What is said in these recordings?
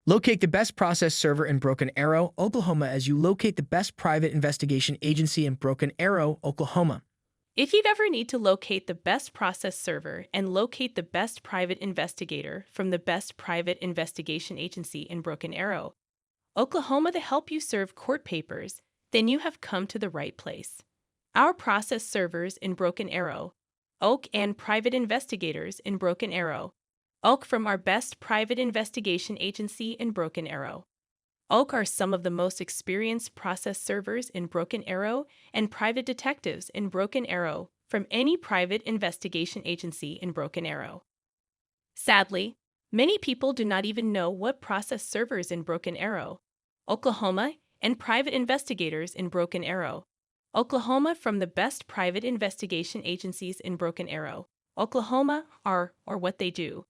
Locate the best process server in Broken Arrow, Oklahoma as you locate the best private investigation agency in Broken Arrow, Oklahoma. If you'd ever need to locate the best process server and locate the best private investigator from the best private investigation agency in Broken Arrow, Oklahoma to help you serve court papers, then you have come to the right place. Our process servers in Broken Arrow, Oak and private investigators in Broken Arrow, Oak from our best private investigation agency in Broken Arrow. Oak are some of the most experienced process servers in Broken Arrow and private detectives in Broken Arrow from any private investigation agency in Broken Arrow. Sadly, many people do not even know what process servers in Broken Arrow, Oklahoma, and private investigators in Broken Arrow, Oklahoma from the best private investigation agencies in Broken Arrow, Oklahoma are or what they do.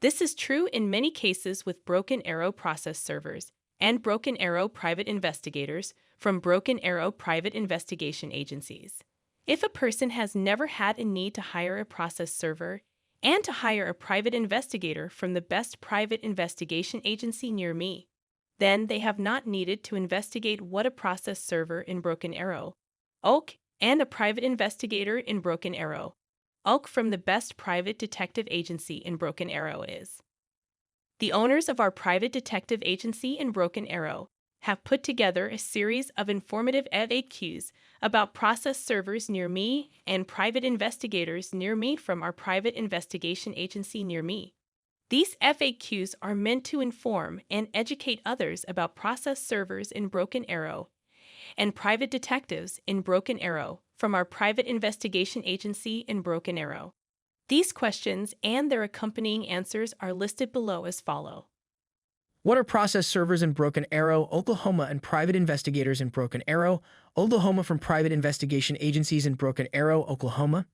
This is true in many cases with Broken Arrow process servers and Broken Arrow private investigators from Broken Arrow private investigation agencies. If a person has never had a need to hire a process server and to hire a private investigator from the best private investigation agency near me, then they have not needed to investigate what a process server in Broken Arrow, Oak, and a private investigator in Broken Arrow, Oak from the best private detective agency in Broken Arrow is. The owners of our private detective agency in Broken Arrow have put together a series of informative FAQs about process servers near me and private investigators near me from our private investigation agency near me. These FAQs are meant to inform and educate others about process servers in Broken Arrow and private detectives in Broken Arrow from our private investigation agency in Broken Arrow. These questions and their accompanying answers are listed below as follow. What are process servers in Broken Arrow, Oklahoma and private investigators in Broken Arrow, Oklahoma from private investigation agencies in Broken Arrow, Oklahoma?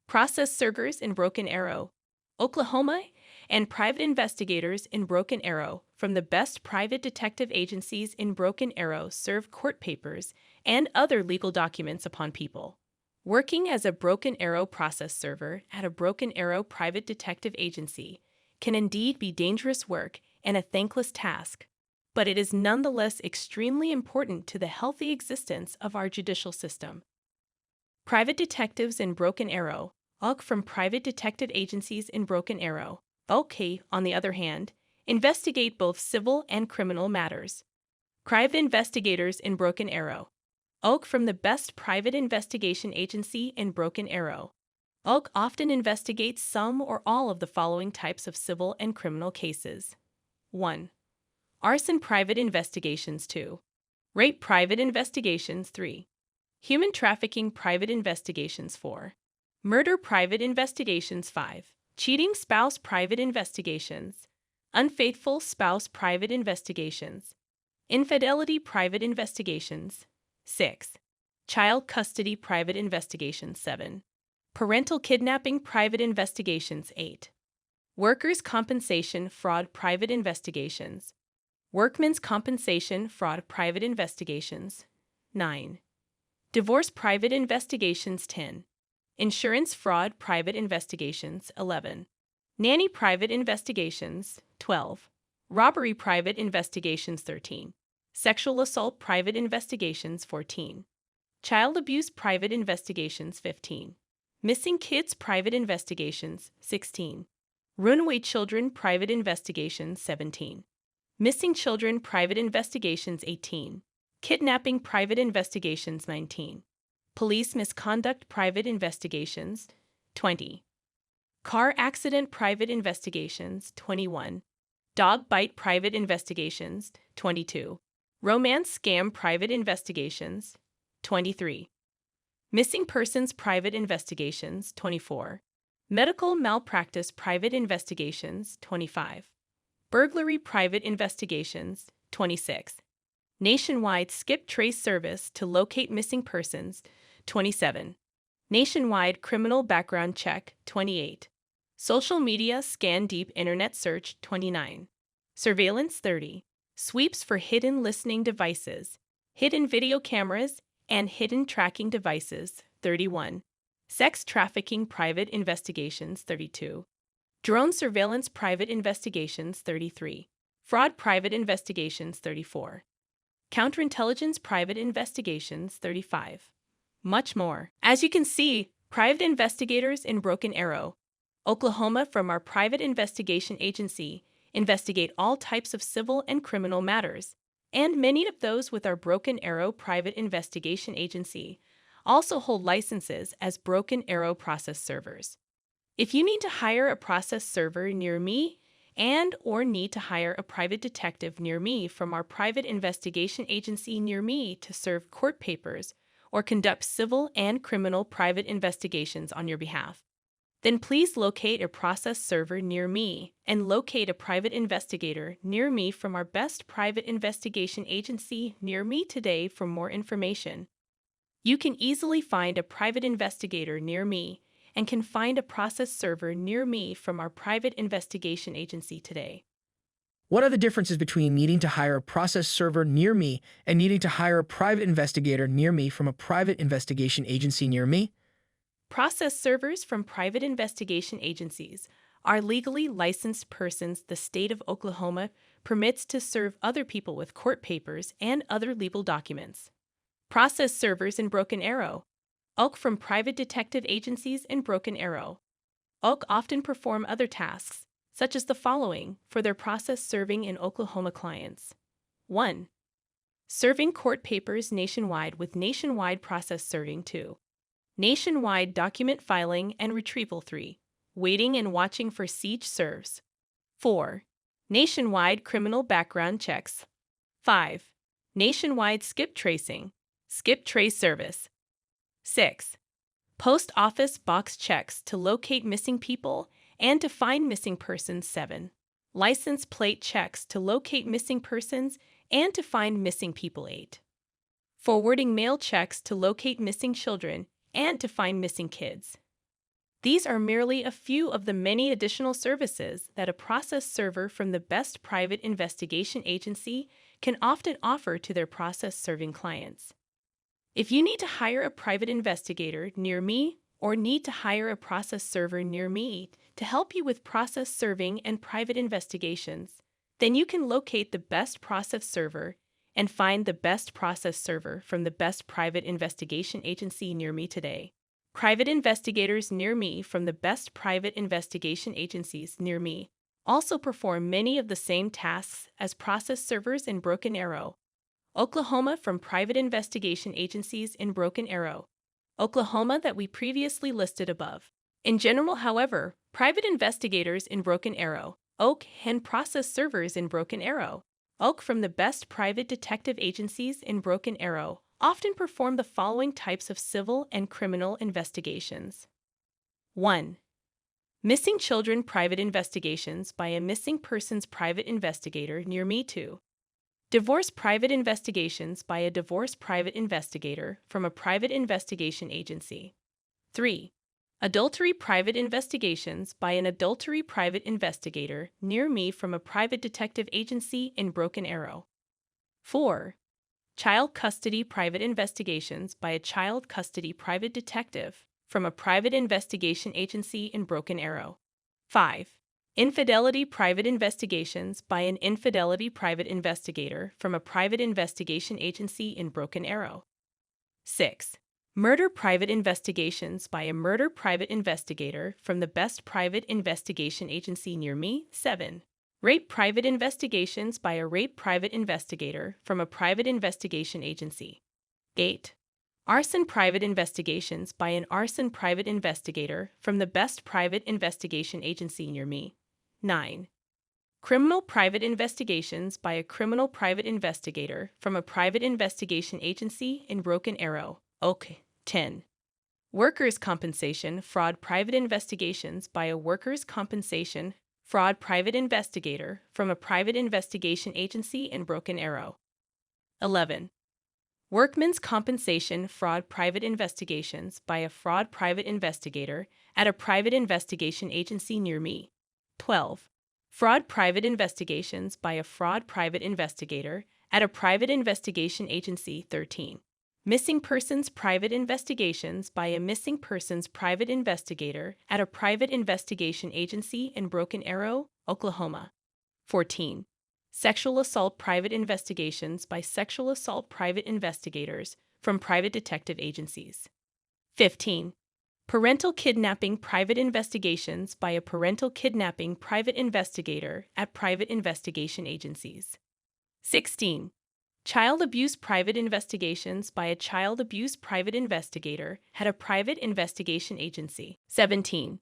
Process servers in Broken Arrow, Oklahoma, and private investigators in Broken Arrow from the best private detective agencies in Broken Arrow serve court papers and other legal documents upon people. Working as a Broken Arrow process server at a Broken Arrow private detective agency can indeed be dangerous work and a thankless task, but it is nonetheless extremely important to the healthy existence of our judicial system. Private detectives in Broken Arrow, OC from private detective agencies in Broken Arrow, OK, on the other hand, investigate both civil and criminal matters. Private investigators in Broken Arrow, Oak from the best private investigation agency in Broken Arrow. Oak often investigates some or all of the following types of civil and criminal cases. 1. Arson private investigations. 2. Rape private investigations. 3. Human trafficking private investigations. 4. Murder private investigations. 5. Cheating spouse private investigations. Unfaithful spouse private investigations. Infidelity private investigations. 6. Child custody private investigations. 7. Parental kidnapping private investigations. 8. Workers' compensation fraud private investigations. Workmen's compensation fraud private investigations. 9. Divorce private investigations. 10. Insurance fraud private investigations. 11. Nanny private investigations. 12. Robbery private investigations. 13. Sexual assault private investigations. 14. Child abuse private investigations. 15. Missing kids private investigations. 16. Runaway children private investigations. 17. Missing children private investigations. 18. Kidnapping private investigations. 19. Police misconduct private investigations. 20. Car accident private investigations. 21. Dog bite private investigations. 22. Romance scam private investigations. 23. Missing persons private investigations. 24. Medical malpractice private investigations. 25. Burglary private investigations. 26. Nationwide skip trace service to locate missing persons. 27. Nationwide criminal background check. 28. Social media scan deep internet search. 29. Surveillance. 30. Sweeps for hidden listening devices, hidden video cameras, and hidden tracking devices. 31. Sex trafficking private investigations. 32. Drone surveillance private investigations. 33. Fraud Private Investigations 34. Counterintelligence Private Investigations 35. Much more. As you can see, private investigators in Broken Arrow, Oklahoma from our private investigation agency investigate all types of civil and criminal matters, and many of those with our Broken Arrow private investigation agency also hold licenses as Broken Arrow process servers. If you need to hire a process server near me or need to hire a private detective near me from our private investigation agency near me to serve court papers or conduct civil and criminal private investigations on your behalf, then please locate a process server near me and locate a private investigator near me from our best private investigation agency near me today for more information. You can easily find a private investigator near me and can find a process server near me from our private investigation agency today. What are the differences between needing to hire a process server near me and needing to hire a private investigator near me from a private investigation agency near me? Process servers from private investigation agencies are legally licensed persons the state of Oklahoma permits to serve other people with court papers and other legal documents. Process servers in Broken Arrow, OK from private detective agencies in Broken Arrow. OK often perform other tasks, such as the following, for their process serving in Oklahoma clients. 1. Serving court papers nationwide with nationwide process serving. 2. Nationwide document filing and retrieval. 3. Waiting and watching for siege serves. 4. Nationwide criminal background checks. 5. Nationwide skip tracing, skip trace service. 6. Post office box checks to locate missing people and to find missing persons. 7. License plate checks to locate missing persons and to find missing people. 8. Forwarding mail checks to locate missing children and to find missing kids. These are merely a few of the many additional services that a process server from the best private investigation agency can often offer to their process serving clients. If you need to hire a private investigator near me or need to hire a process server near me to help you with process serving and private investigations, then you can locate the best process server and find the best process server from the best private investigation agency near me today. Private investigators near me from the best private investigation agencies near me also perform many of the same tasks as process servers in Broken Arrow, Oklahoma from private investigation agencies in Broken Arrow, Oklahoma that we previously listed above. In general, however, private investigators in Broken Arrow, OK, and process servers in Broken Arrow, OK from the best private detective agencies in Broken Arrow, often perform the following types of civil and criminal investigations. 1. Missing children private investigations by a missing persons private investigator near me. 2. Divorce private investigations by a divorce private investigator from a private investigation agency. 3. Adultery private investigations by an adultery private investigator near me from a private detective agency in Broken Arrow. 4. Child custody private investigations by a child custody private detective from a private investigation agency in Broken Arrow. 5. Infidelity private investigations by an infidelity private investigator from a private investigation agency in Broken Arrow. 6. Murder private investigations by a murder private investigator from the best private investigation agency near me. 7. Rape private investigations by a rape private investigator from a private investigation agency. 8. Arson private investigations by an arson private investigator from the best private investigation agency near me. 9. Criminal private investigations by a criminal private investigator from a private investigation agency in Broken Arrow. OK. 10. Workers' compensation fraud private investigations by a workers' compensation fraud private investigator from a private investigation agency in Broken Arrow. 11. Workmen's compensation fraud private investigations by a fraud private investigator at a private investigation agency near me. 12. Fraud private investigations by a fraud private investigator at a private investigation agency. 13. Missing persons private investigations by a missing persons private investigator at a private investigation agency in Broken Arrow, Oklahoma. 14. Sexual assault private investigations by sexual assault private investigators from private detective agencies. 15. Parental kidnapping private investigations by a parental kidnapping private investigator at private investigation agencies. 16. Child abuse private investigations by a child abuse private investigator at a private investigation agency. 17.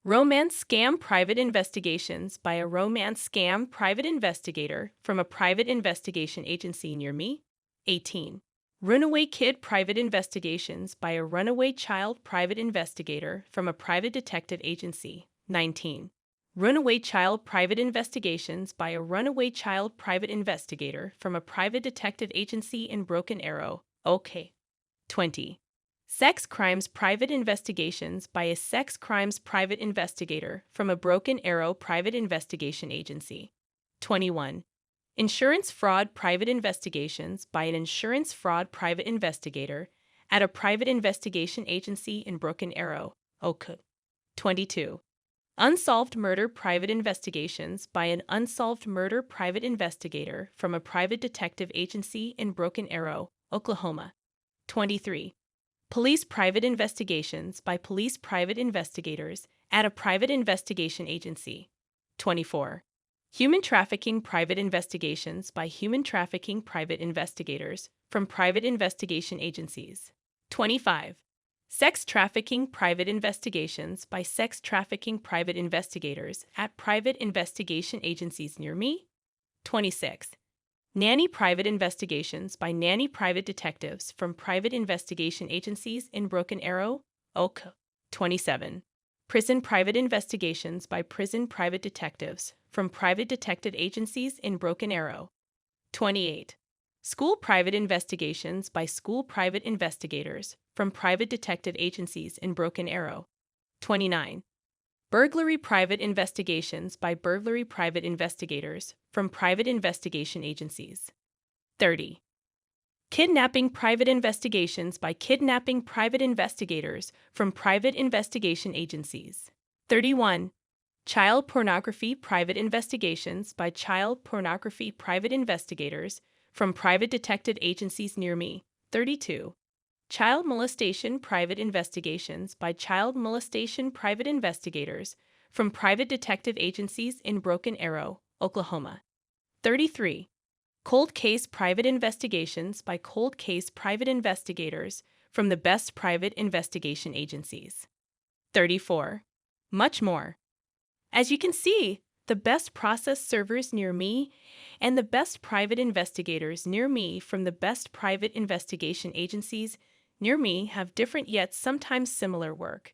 Romance scam private investigations by a romance scam private investigator from a private investigation agency near me. 18. Runaway kid private investigations by a runaway child private investigator from a private detective agency. 19. Runaway child private investigations by a runaway child private investigator from a private detective agency in Broken Arrow. Okay. 20. Sex crimes private investigations by a sex crimes private investigator from a Broken Arrow private investigation agency. 21. Insurance fraud private investigations by an insurance fraud private investigator at a private investigation agency in Broken Arrow. Okay. 22. Unsolved murder private investigations by an unsolved murder private investigator from a private detective agency in Broken Arrow, Oklahoma. 23. Police private investigations by police private investigators at a private investigation agency. 24. Human trafficking private investigations by human trafficking private investigators from private investigation agencies. 25. Sex trafficking private investigations by sex trafficking private investigators at private investigation agencies near me. 26. Nanny private investigations by nanny private detectives from private investigation agencies in Broken Arrow, OK. 27. Prison private investigations by prison private detectives from private detective agencies in Broken Arrow. 28. School private investigations by school private investigators from private detective agencies in Broken Arrow. 29. Burglary private investigations by burglary private investigators from private investigation agencies. 30. Kidnapping private investigations by kidnapping private investigators from private investigation agencies. 31. Child pornography private investigations by child pornography private investigators from private detective agencies near me. 32. Child molestation private investigations by child molestation private investigators from private detective agencies in Broken Arrow, Oklahoma. 33. Cold case private investigations by cold case private investigators from the best private investigation agencies. 34. Much more. As you can see, the best process servers near me and the best private investigators near me from the best private investigation agencies near me have different yet sometimes similar work.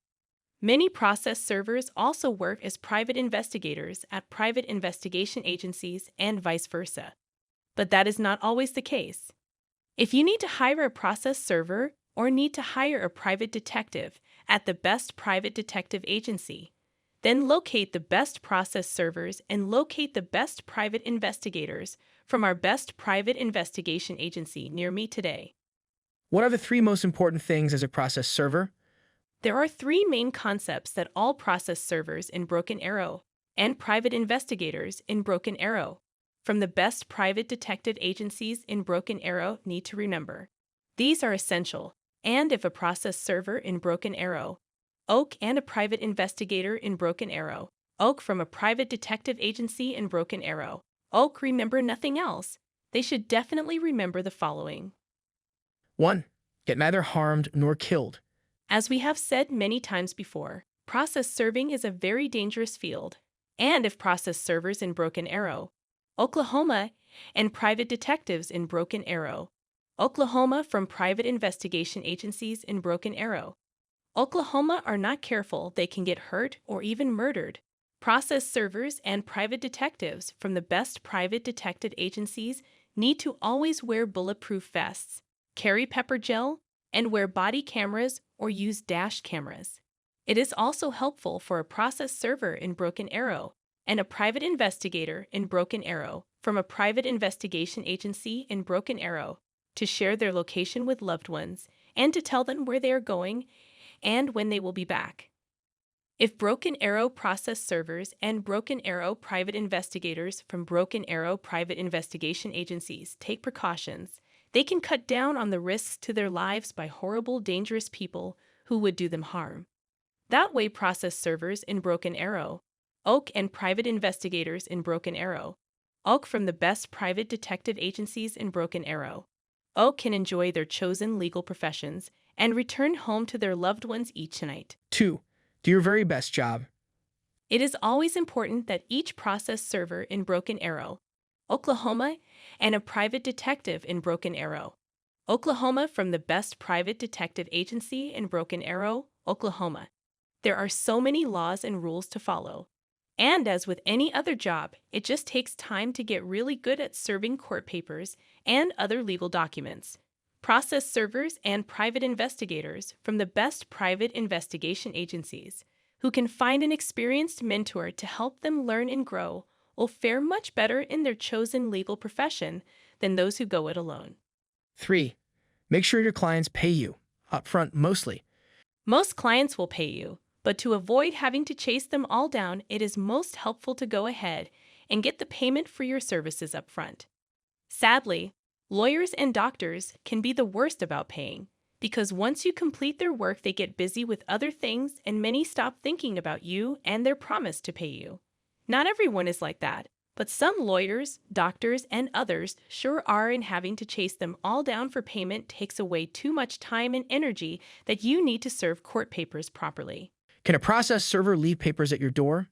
Many process servers also work as private investigators at private investigation agencies and vice versa. But that is not always the case. If you need to hire a process server or need to hire a private detective at the best private detective agency, then locate the best process servers and locate the best private investigators from our best private investigation agency near me today. What are the 3 most important things as a process server? There are 3 main concepts that all process servers in Broken Arrow and private investigators in Broken Arrow from the best private detective agencies in Broken Arrow need to remember. These are essential, and if a process server in Broken Arrow, Oak and a private investigator in Broken Arrow, Oak from a private detective agency in Broken Arrow, Oak remember nothing else, they should definitely remember the following. 1. Get neither harmed nor killed. As we have said many times before, process serving is a very dangerous field, and if process servers in Broken Arrow, Oklahoma, and private detectives in Broken Arrow, Oklahoma from private investigation agencies in Broken Arrow, Oklahoma are not careful, they can get hurt or even murdered. Process servers and private detectives from the best private detective agencies need to always wear bulletproof vests, carry pepper gel, and wear body cameras or use dash cameras. It is also helpful for a process server in Broken Arrow and a private investigator in Broken Arrow from a private investigation agency in Broken Arrow to share their location with loved ones and to tell them where they are going and when they will be back. If Broken Arrow process servers and Broken Arrow private investigators from Broken Arrow private investigation agencies take precautions, they can cut down on the risks to their lives by horrible, dangerous people who would do them harm. That way, process servers in Broken Arrow, Oak, and private investigators in Broken Arrow, Oak, from the best private detective agencies in Broken Arrow, Oak, can enjoy their chosen legal professions and return home to their loved ones each night. 2. Do your very best job. It is always important that each process server in Broken Arrow, Oklahoma, and a private detective in Broken Arrow, Oklahoma, from the best private detective agency in Broken Arrow, Oklahoma. There are so many laws and rules to follow. And as with any other job, it just takes time to get really good at serving court papers and other legal documents. Process servers and private investigators from the best private investigation agencies, who can find an experienced mentor to help them learn and grow, will fare much better in their chosen legal profession than those who go it alone. 3. Make sure your clients pay you, upfront mostly. Most clients will pay you, but to avoid having to chase them all down, it is most helpful to go ahead and get the payment for your services up front. Sadly, lawyers and doctors can be the worst about paying, because once you complete their work, they get busy with other things and many stop thinking about you and their promise to pay you. Not everyone is like that, but some lawyers, doctors, and others sure are, and having to chase them all down for payment takes away too much time and energy that you need to serve court papers properly. Can a process server leave papers at your door?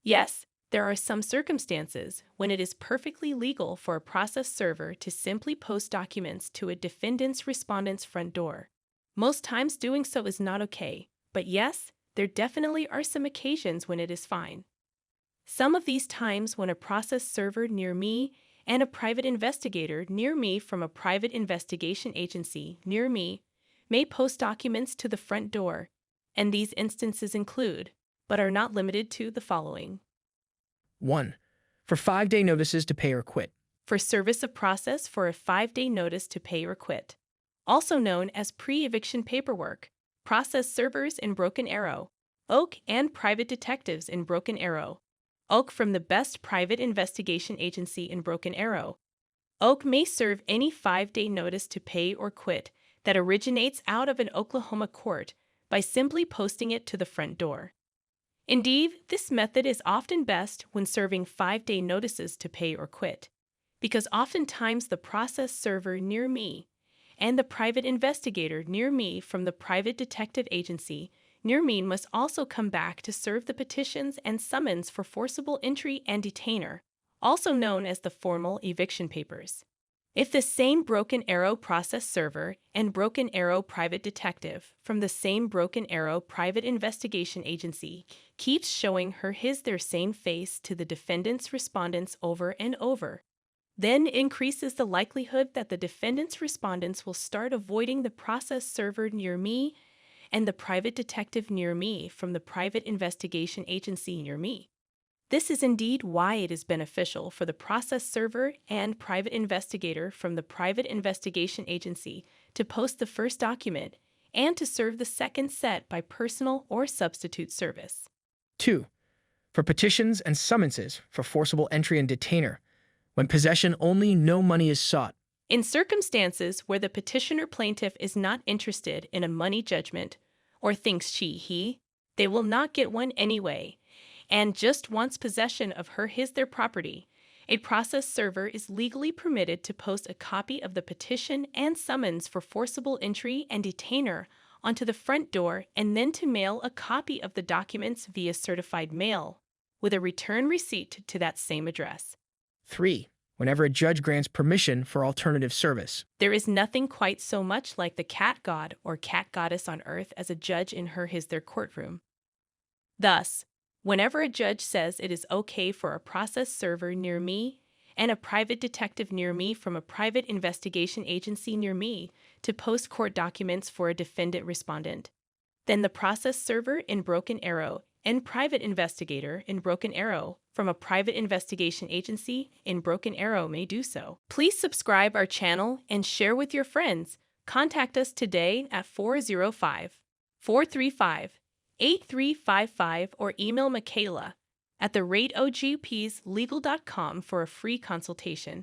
Yes, there are some circumstances when it is perfectly legal for a process server to simply post documents to a defendant's respondent's front door. Most times doing so is not okay, but yes, there definitely are some occasions when it is fine. Some of these times when a process server near me and a private investigator near me from a private investigation agency near me may post documents to the front door, and these instances include, but are not limited to, the following. 1. For 5-day notices to pay or quit. For service of process for a 5-day notice to pay or quit, also known as pre-eviction paperwork, process servers in Broken Arrow, Oak, and private detectives in Broken Arrow, Oak, from the best private investigation agency in Broken Arrow, Oak, may serve any 5-day notice to pay or quit that originates out of an Oklahoma court by simply posting it to the front door. Indeed, this method is often best when serving 5-day notices to pay or quit, because oftentimes the process server near me and the private investigator near me from the private detective agency near me must also come back to serve the petitions and summons for forcible entry and detainer, also known as the formal eviction papers. If the same Broken Arrow process server and Broken Arrow private detective from the same Broken Arrow private investigation agency keeps showing their same face to the defendant's respondents over and over, then increases the likelihood that the defendant's respondents will start avoiding the process server near me and the private detective near me from the private investigation agency near me. This is indeed why it is beneficial for the process server and private investigator from the private investigation agency to post the first document and to serve the second set by personal or substitute service. 2. For petitions and summonses for forcible entry and detainer, when possession only, no money is sought. In circumstances where the petitioner plaintiff is not interested in a money judgment or thinks they will not get one anyway, and just wants possession of their property, a process server is legally permitted to post a copy of the petition and summons for forcible entry and detainer onto the front door, and then to mail a copy of the documents via certified mail, with a return receipt to that same address. 3. Whenever a judge grants permission for alternative service. There is nothing quite so much like the cat god or cat goddess on earth as a judge in their courtroom. Thus, whenever a judge says it is okay for a process server near me and a private detective near me from a private investigation agency near me to post court documents for a defendant respondent, then the process server in Broken Arrow and private investigator in Broken Arrow from a private investigation agency in Broken Arrow may do so. Please subscribe our channel and share with your friends. Contact us today at 405-435 8355 or email Michaela at theratogupslegal.com for a free consultation.